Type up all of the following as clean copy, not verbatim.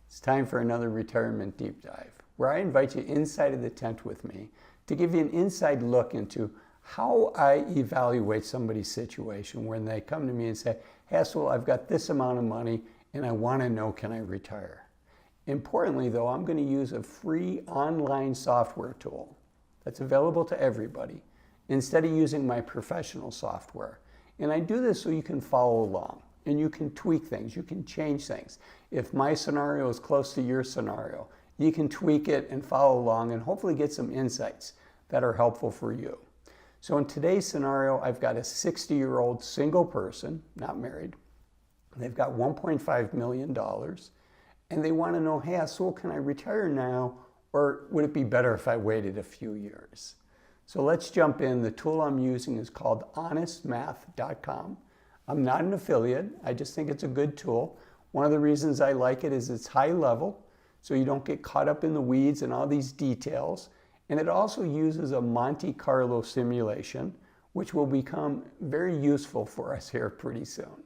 It's time for another retirement deep dive, where I invite you inside of the tent with me to give you an inside look into how I evaluate somebody's situation when they come to me and say, hey, Azul, I've got this amount of money and I want to know, can I retire? Importantly, though, I'm going to use a free online software tool that's available to everybody instead of using my professional software. And I do this so you can follow along and you can tweak things, you can change things. If my scenario is close to your scenario, you can tweak it and follow along and hopefully get some insights that are helpful for you. So in today's scenario, I've got a 60-year-old single person, not married. They've got $1.5 million and they want to know, hey, Azul, can I retire now or would it be better if I waited a few years? So let's jump in. The tool I'm using is called honestmath.com. I'm not an affiliate. I just think it's a good tool. One of the reasons I like it is it's high level, so you don't get caught up in the weeds and all these details. And it also uses a Monte Carlo simulation, which will become very useful for us here pretty soon.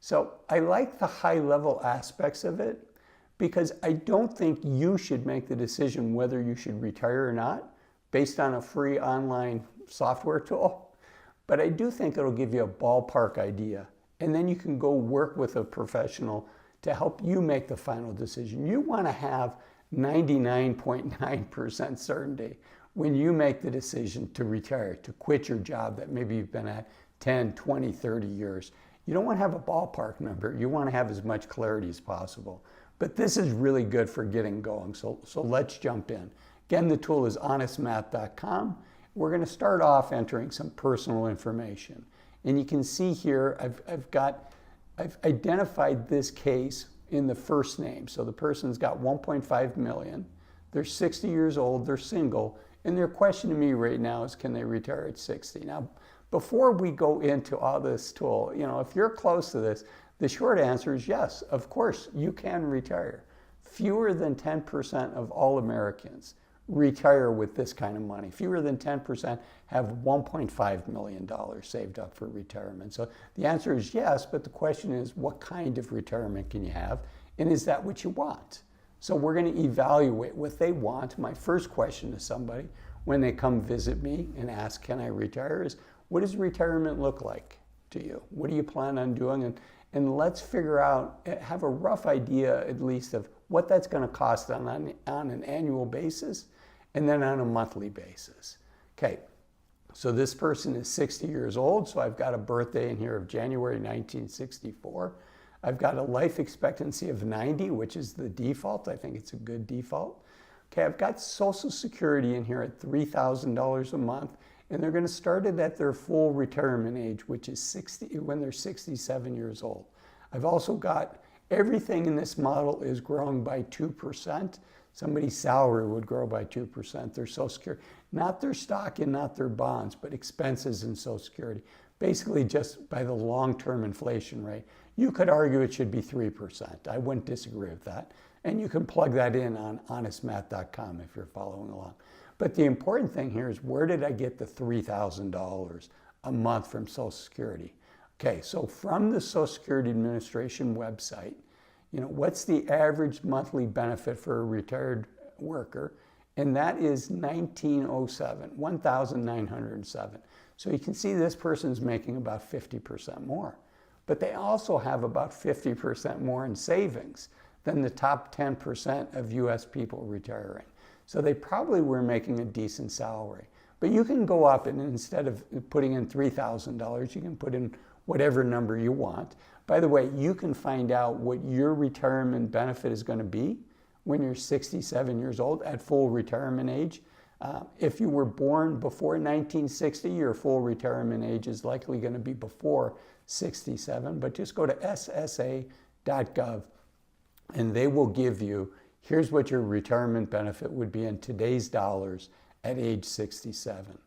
So I like the high level aspects of it because I don't think you should make the decision whether you should retire or not based on a free online software tool. But I do think it'll give you a ballpark idea. And then you can go work with a professional to help you make the final decision. You want to have 99.9% certainty when you make the decision to retire, to quit your job that maybe you've been at 10, 20, 30 years. You don't want to have a ballpark number. You want to have as much clarity as possible. But this is really good for getting going. So let's jump in. Again, the tool is honestmath.com. We're going to start off entering some personal information. And you can see here, I've identified this case in the first name. So the person's got 1.5 million. They're 60 years old, they're single, and their question to me right now is, can they retire at 60? Now, before we go into all this tool, if you're close to this, the short answer is yes, of course, you can retire. Fewer than 10% of all Americans retire with this kind of money. Fewer than 10% have $1.5 million saved up for retirement. So the answer is yes, but the question is, what kind of retirement can you have? And is that what you want? So we're going to evaluate what they want. My first question to somebody when they come visit me and ask, can I retire, is what does retirement look like to you? What do you plan on doing? And let's figure out, have a rough idea at least of what that's going to cost on an annual basis and then on a monthly basis. Okay, so this person is 60 years old, so I've got a birthday in here of January 1964. I've got a life expectancy of 90, which is the default. I think it's a good default. Okay, I've got Social Security in here at $3,000 a month, and they're going to start it at their full retirement age, which is 60 when they're 67 years old. I've also got everything in this model is growing by 2%. Somebody's salary would grow by 2%. Their Social Security, not their stock and not their bonds, but expenses in Social Security. Basically just by the long-term inflation rate. You could argue it should be 3%. I wouldn't disagree with that. And you can plug that in on honestmath.com if you're following along. But the important thing here is, where did I get the $3,000 a month from Social Security? Okay, so from the Social Security Administration website, what's the average monthly benefit for a retired worker? And that is $1,907. So you can see this person's making about 50% more. But they also have about 50% more in savings than the top 10% of US people retiring. So they probably were making a decent salary. But you can go up and instead of putting in $3,000, you can put in whatever number you want. By the way, you can find out what your retirement benefit is going to be when you're 67 years old at full retirement age. If you were born before 1960, your full retirement age is likely going to be before 67, but just go to ssa.gov and they will give you, here's what your retirement benefit would be in today's dollars at age 67.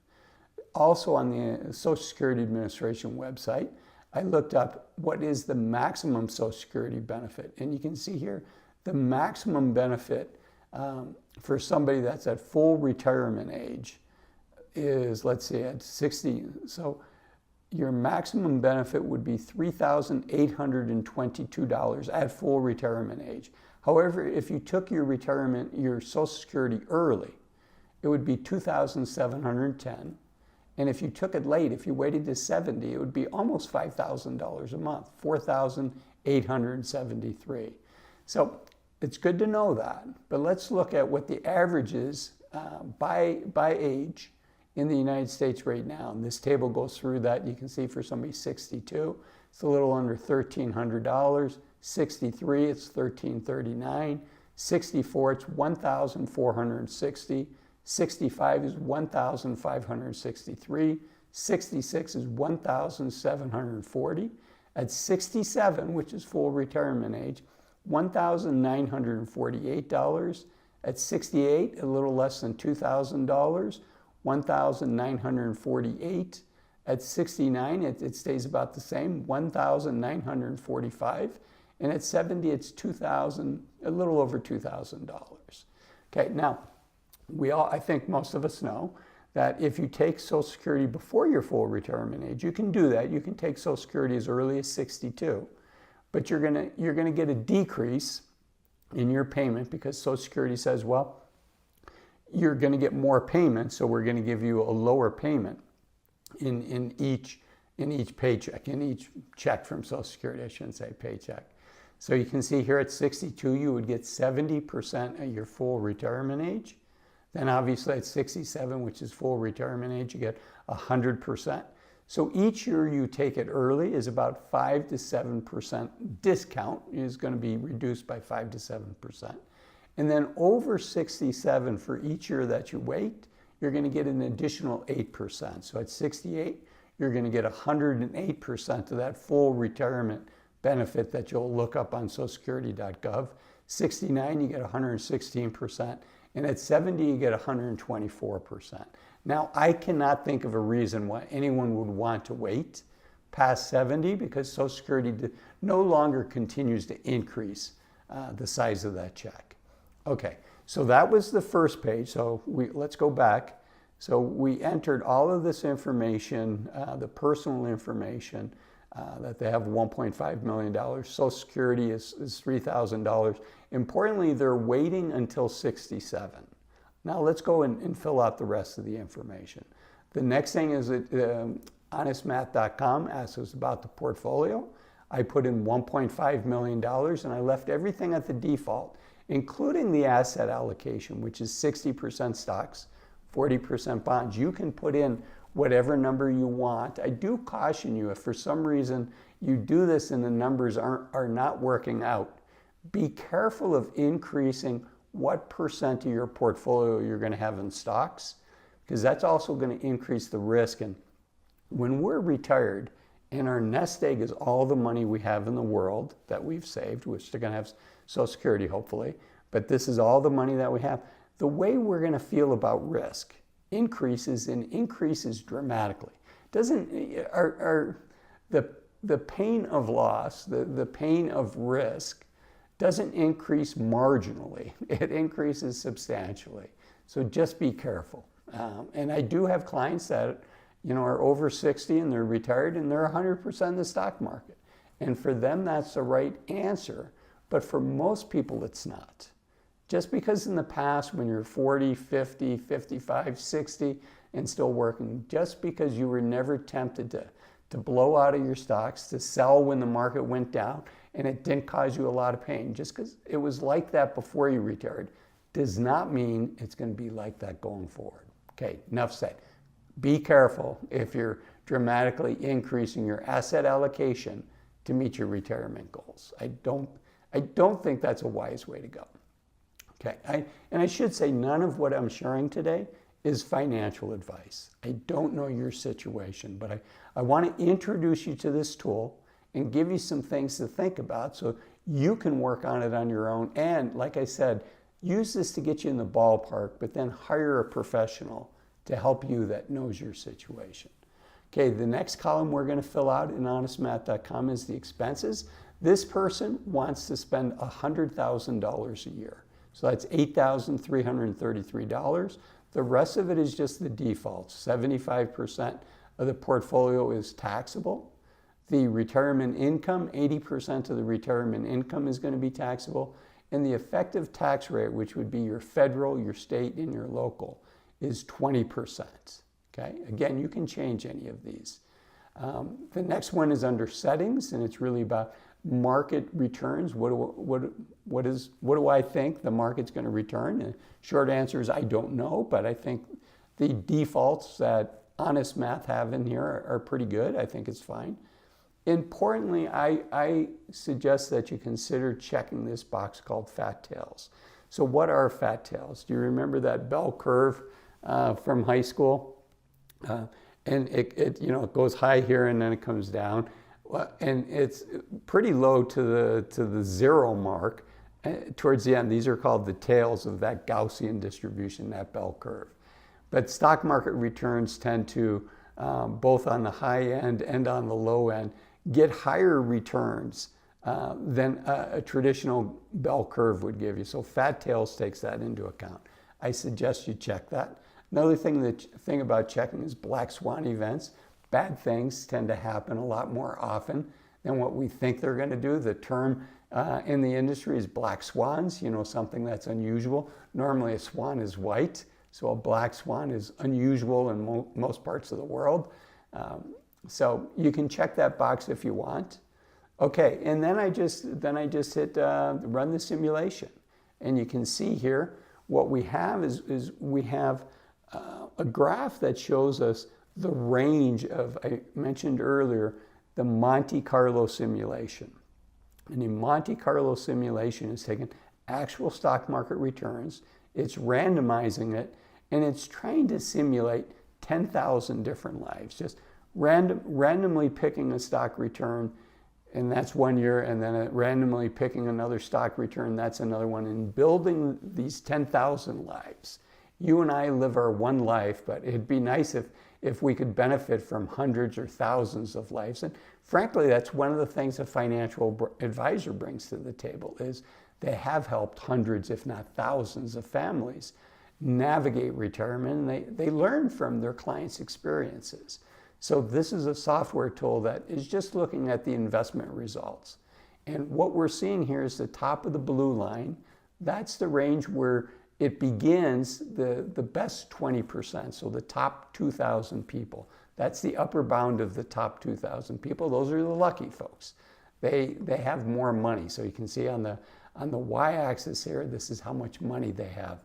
Also on the Social Security Administration website, I looked up what is the maximum Social Security benefit. And you can see here, the maximum benefit for somebody that's at full retirement age is, let's say at 60. So your maximum benefit would be $3,822 at full retirement age. However, if you took your Social Security early, it would be $2,710. And if you took it late, if you waited to 70, it would be almost $5,000 a month, $4,873. So it's good to know that. But let's look at what the average is by age in the United States right now. And this table goes through that. You can see for somebody 62, it's a little under $1,300. 63, it's $1,339. 64, it's $1,460. 65 is $1,563. 66 is $1,740. At 67, which is full retirement age, $1,948. At 68, a little less than $2,000, $1,948. At 69, it stays about the same, $1,945. And at 70, it's $2,000, a little over $2,000. Okay, now, I think most of us know that if you take Social Security before your full retirement age, you can do that. You can take Social Security as early as 62, but you're gonna get a decrease in your payment because Social Security says, well, you're gonna get more payments, so we're gonna give you a lower payment in each paycheck, in each check from Social Security. I shouldn't say paycheck. So you can see here at 62, you would get 70% at your full retirement age. Then obviously at 67, which is full retirement age, you get 100%. So each year you take it early is about 5 to 7% discount is going to be reduced by 5 to 7%. And then over 67 for each year that you wait, you're going to get an additional 8%. So at 68, you're going to get 108% of that full retirement benefit that you'll look up on socialsecurity.gov. 69, you get 116%. And at 70, you get 124%. Now, I cannot think of a reason why anyone would want to wait past 70 because Social Security no longer continues to increase the size of that check. Okay, so that was the first page. So let's go back. So we entered all of this information, the personal information, that they have $1.5 million. Social Security is $3,000. Importantly, they're waiting until 67. Now let's go and fill out the rest of the information. The next thing is that honestmath.com asks us about the portfolio. I put in $1.5 million and I left everything at the default, including the asset allocation, which is 60% stocks, 40% bonds. You can put in whatever number you want. I do caution you, if for some reason you do this and the numbers are not working out, be careful of increasing what percent of your portfolio you're going to have in stocks, because that's also going to increase the risk. And when we're retired and our nest egg is all the money we have in the world that we've saved, which they're going to have Social Security hopefully, but this is all the money that we have, the way we're going to feel about risk increases dramatically. The pain of loss, the pain of risk doesn't increase marginally. It increases substantially. So just be careful. And I do have clients that are over 60 and they're retired and they're 100% in the stock market. And for them, that's the right answer. But for most people, it's not. Just because in the past when you're 40, 50, 55, 60 and still working, just because you were never tempted to blow out of your stocks, to sell when the market went down and it didn't cause you a lot of pain, just because it was like that before you retired, does not mean it's going to be like that going forward. Okay, enough said. Be careful if you're dramatically increasing your asset allocation to meet your retirement goals. I don't think that's a wise way to go. Okay, and I should say none of what I'm sharing today is financial advice. I don't know your situation, but I want to introduce you to this tool and give you some things to think about so you can work on it on your own. And like I said, use this to get you in the ballpark, but then hire a professional to help you that knows your situation. Okay, the next column we're going to fill out in honestmath.com is the expenses. This person wants to spend $100,000 a year. So that's $8,333. The rest of it is just the defaults. 75% of the portfolio is taxable. The retirement income, 80% of the retirement income is going to be taxable. and the effective tax rate, which would be your federal, your state, and your local, is 20%. Okay, again, you can change any of these. The next one is under settings, and it's really about market returns. What do I think the market's going to return? And short answer is I don't know, but I think the defaults that Honest Math have in here are pretty good. I think it's fine. Importantly, I suggest that you consider checking this box called fat tails. So what are fat tails? Do you remember that bell curve from high school? And it goes high here and then it comes down. And it's pretty low to the zero mark. Towards the end, these are called the tails of that Gaussian distribution, that bell curve. But stock market returns tend to, both on the high end and on the low end, get higher returns than a traditional bell curve would give you. So fat tails takes that into account. I suggest you check that. Another thing about checking is black swan events. Bad things tend to happen a lot more often than what we think they're going to do. The term in the industry is black swans, something that's unusual. Normally a swan is white, so a black swan is unusual in most parts of the world. So you can check that box if you want. Okay, and then I just hit run the simulation. And you can see here what we have is we have a graph that shows us the range of, I mentioned earlier, the Monte Carlo simulation. And the Monte Carlo simulation is taking actual stock market returns, it's randomizing it, and it's trying to simulate 10,000 different lives. Just randomly picking a stock return, and that's 1 year, and then randomly picking another stock return, that's another one, and building these 10,000 lives. You and I live our one life, but it'd be nice if we could benefit from hundreds or thousands of lives. And frankly, that's one of the things a financial advisor brings to the table is they have helped hundreds, if not thousands of families navigate retirement, and they learn from their clients' experiences. So this is a software tool that is just looking at the investment results. And what we're seeing here is the top of the blue line. That's the range where it begins the best 20%, so the top 2,000 people. That's the upper bound of the top 2,000 people. Those are the lucky folks. They have more money. So you can see on the y-axis here, this is how much money they have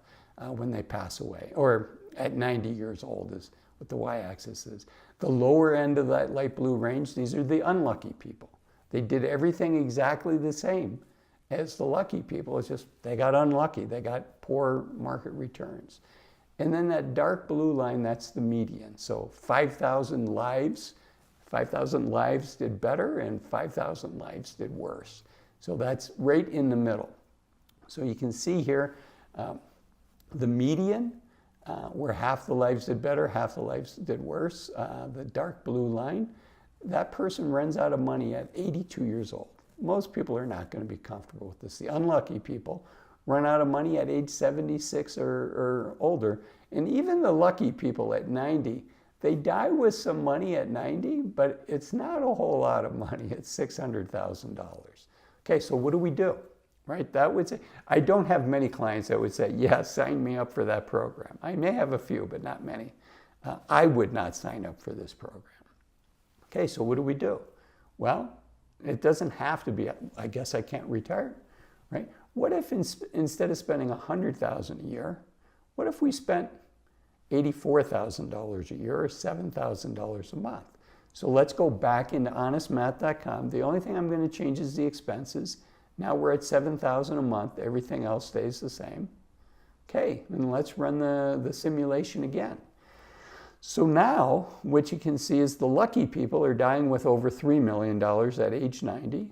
when they pass away, or at 90 years old is what the y-axis is. The lower end of that light blue range, these are the unlucky people. They did everything exactly the same as the lucky people. It's just they got unlucky. They got poor market returns. And then that dark blue line, that's the median. So 5,000 lives did better and 5,000 lives did worse. So that's right in the middle. So you can see here the median, where half the lives did better, half the lives did worse, the dark blue line, that person runs out of money at 82 years old. Most people are not going to be comfortable with this. The unlucky people run out of money at age 76 or older. And even the lucky people at 90, they die with some money at 90, but it's not a whole lot of money. It's $600,000. Okay, so what do we do? Right? That would say, I don't have many clients that would say, yeah, sign me up for that program. I may have a few, but not many. I would not sign up for this program. Okay, so what do we do? Well, it doesn't have to be, I guess I can't retire, right? What if instead of spending $100,000 a year, what if we spent $84,000 a year or $7,000 a month? So let's go back into honestmath.com. The only thing I'm going to change is the expenses. Now we're at $7,000 a month. Everything else stays the same. Okay, and let's run the simulation again. So now what you can see is the lucky people are dying with over $3 million at age 90.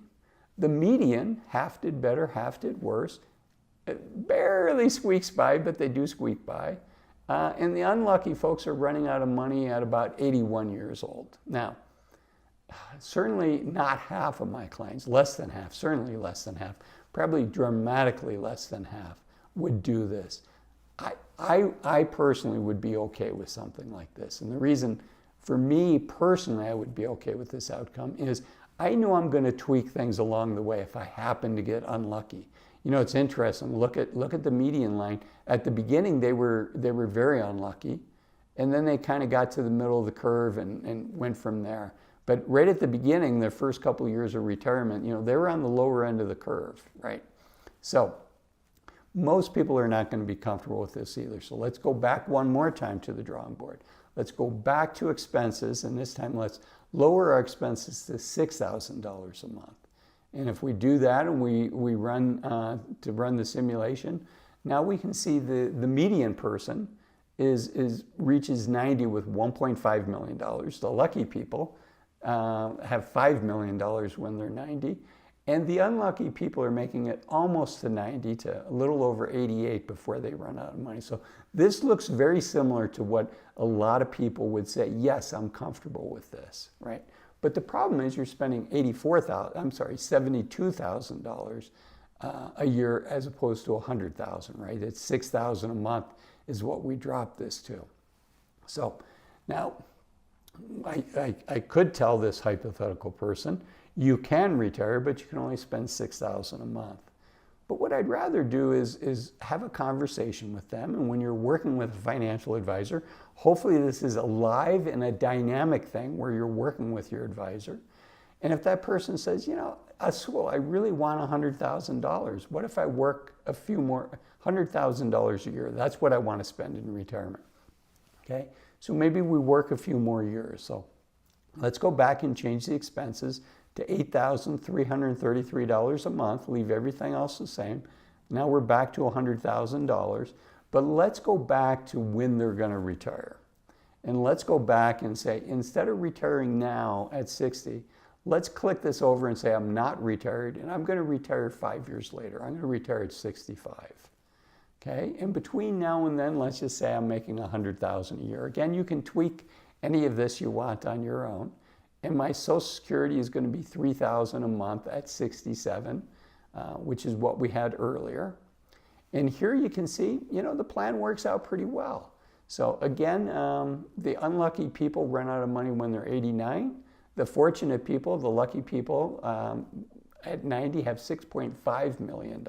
The median, half did better, half did worse. It barely squeaks by, but they do squeak by. And the unlucky folks are running out of money at about 81 years old. Now, certainly not half of my clients, less than half, certainly less than half, probably dramatically less than half would do this. I personally would be okay with something like this. And the reason for me personally I would be okay with this outcome is I know I'm going to tweak things along the way if I happen to get unlucky. You know, it's interesting. Look at the median line. At the beginning, they were very unlucky, and then they kind of got to the middle of the curve and went from there. But right at the beginning, their first couple of years of retirement, you know, they were on the lower end of the curve, right? So most people are not going to be comfortable with this either. So let's go back one more time to the drawing board. Let's go back to expenses, and this time let's lower our expenses to $6,000 a month. And if we do that and we run to run the simulation, now we can see the median person reaches 90 with $1.5 million. The lucky people have $5 million when they're 90. And the unlucky people are making it almost to 90 to a little over 88 before they run out of money. So this looks very similar to what a lot of people would say, yes, I'm comfortable with this, right? But the problem is you're spending $72,000 a year as opposed to $100,000, right? It's $6,000 a month is what we dropped this to. So now I could tell this hypothetical person, you can retire, but you can only spend $6,000 a month. But what I'd rather do is have a conversation with them. And when you're working with a financial advisor, hopefully this is a live and a dynamic thing where you're working with your advisor. And if that person says, you know, Azul, I really want $100,000. What if I work a few more, $100,000 a year? That's what I want to spend in retirement. Okay, so maybe we work a few more years. So let's go back and change the expenses to $8,333 a month, leave everything else the same. Now we're back to $100,000, but let's go back to when they're going to retire. And let's go back and say, instead of retiring now at 60, let's click this over and say, I'm not retired, and I'm going to retire 5 years later. I'm going to retire at 65. Okay, and between now and then, let's just say I'm making $100,000 a year. Again, you can tweak any of this you want on your own. And my Social Security is going to be $3,000 a month at 67, which is what we had earlier. And here you can see, you know, the plan works out pretty well. So again, the unlucky people run out of money when they're 89. The fortunate people, the lucky people at 90 have $6.5 million.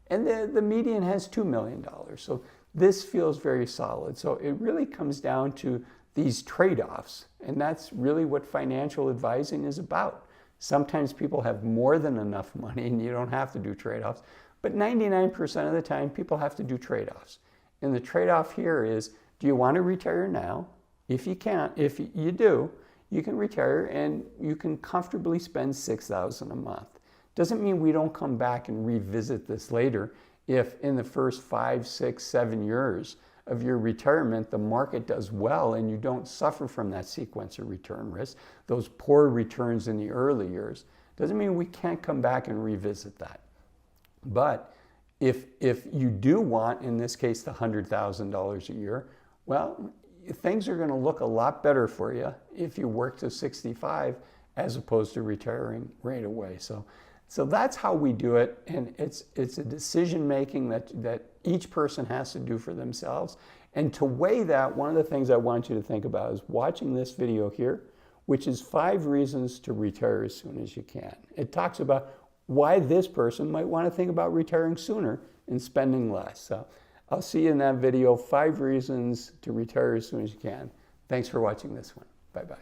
And the median has $2 million. So this feels very solid. So it really comes down to these trade-offs, and that's really what financial advising is about. Sometimes people have more than enough money and you don't have to do trade-offs, but 99% of the time people have to do trade-offs. And the trade-off here is, do you want to retire now? If you can't, if you do, you can retire and you can comfortably spend $6,000 a month. Doesn't mean we don't come back and revisit this later if in the first 5, 6, 7 years of your retirement, the market does well and you don't suffer from that sequence of return risk, those poor returns in the early years. Doesn't mean we can't come back and revisit that. But if you do want, in this case, the $100,000 a year, well, things are going to look a lot better for you if you work to 65 as opposed to retiring right away. So that's how we do it, and it's a decision making that each person has to do for themselves. And to weigh that, one of the things I want you to think about is watching this video here, which is 5 reasons to retire as soon as you can. It talks about why this person might want to think about retiring sooner and spending less. So I'll see you in that video, 5 reasons to retire as soon as you can. Thanks for watching this one. Bye-bye.